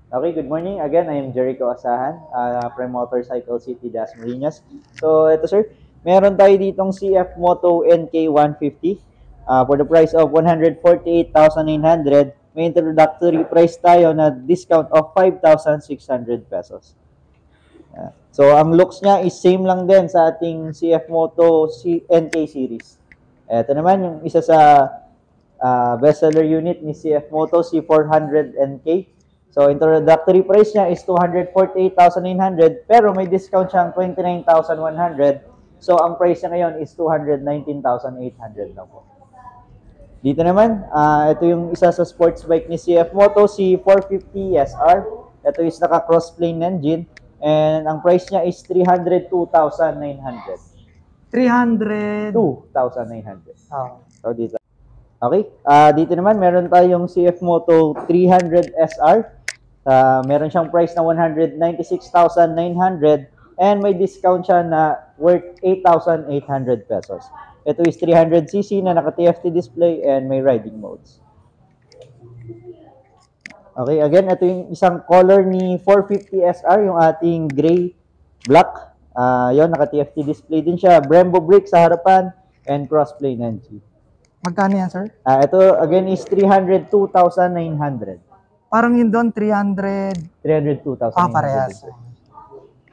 Okay, good morning. Again, I am Jericho Asahan, from Motorcycle City, Dasmariñas. So, ito sir, meron tayo ditong CF Moto NK150 for the price of 148,900. May introductory price tayo na discount of 5,600 pesos. So, ang looks niya is same lang din sa ating CF Moto NK series. Ito naman yung isa sa bestseller unit ni CF Moto C400 NK. So, introductory price niya is 248,900 pero may discount siyang 29,100. So, ang price niya ngayon is 219,800 lang po. Dito naman, ito yung isa sa sports bike ni CF Moto, C450 SR. Ito is naka-cross plane engine and ang price niya is 302,900. 300. 2,900. Oh. So, dito. Okay, dito naman meron tayong CF Moto 300 SR. Meron siyang price na 196,900 and may discount siya na worth 8,800 pesos. Ito is 300cc na naka-TFT display and may riding modes. Okay, again, ito yung isang color ni 450 SR, yung ating gray black. Yon, naka-TFT display din siya. Brembo brake sa harapan and cross-plane engine. Magkano yan, sir? Ito, again, is 302,900. Parang yun doon, 300. 302,900. Parehas.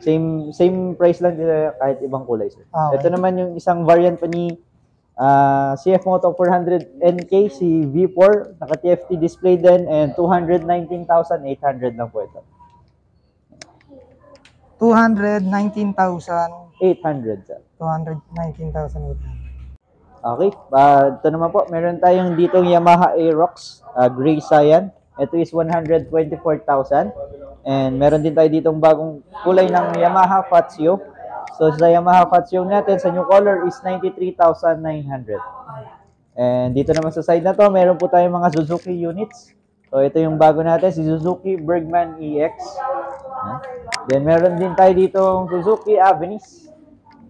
Same price lang dito kahit ibang kulay, sir. Okay. Ito naman yung isang variant pa ni CF Moto 400 NK, si V4, naka-TFT display din and 219,800 lang po ito. 219,800. 800, sir. 219,800. Okay, ito naman po, meron tayong ditong Yamaha Aerox, gray cyan. Ito is 124,000. And meron din tayo ditong bagong kulay ng Yamaha Fazio. So sa Yamaha Fazio natin, sa new color is 93,900. And dito naman sa side na to, meron po tayong mga Suzuki units. So ito yung bago natin, si Suzuki Bergman EX. Then meron din tayo ditong Suzuki Avenis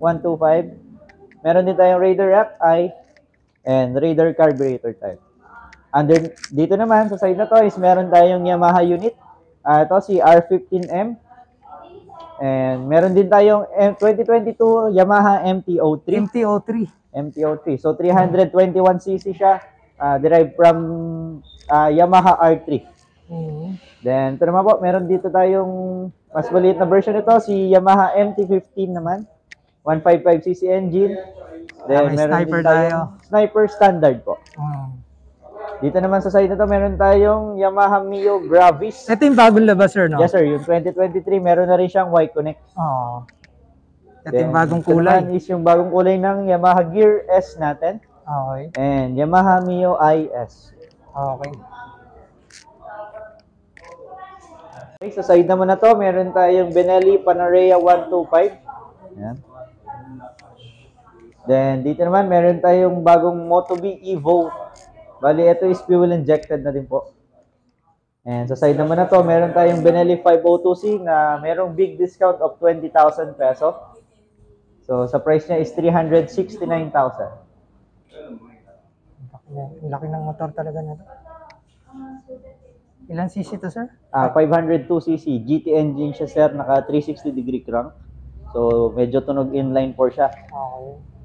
125. Meron din tayong Raider FI and Raider carburetor type. Dito naman sa side na to is meron tayong Yamaha unit. Ito si R15M. And meron din tayong 2022 Yamaha MT-03. MT-03. So 321cc siya. Derived from Yamaha R3. Then ito naman po, meron dito tayong mas maliit na version nito, si Yamaha MT-15 naman. 155cc engine. Then meron sniper din tayong sniper standard po. Dito naman sa side na to, meron tayong Yamaha Mio Gravis. Ito yung bagong labas, sir, no? Yes, sir. Yung 2023, meron na rin siyang Y-Connect. Oo. Ito yung bagong kulay. Ito naman is yung bagong kulay ng Yamaha Gear S natin. Okay. And Yamaha Mio IS. Okay. Okay, sa side naman na to, meron tayong Benelli Panarea 125. Ayan. Then, dito naman, meron tayong bagong Moto B Evo. Bali, ito is fuel injected na din po. And sa side naman na to, meron tayong Benelli 502C na merong big discount of 20,000 peso. So, sa price niya is 369,000. Ang laki ng motor talaga na to. Ilan cc to, sir? 502cc. GT engine siya, sir. Naka 360 degree crank. So, medyo tunog inline 4 siya. Okay.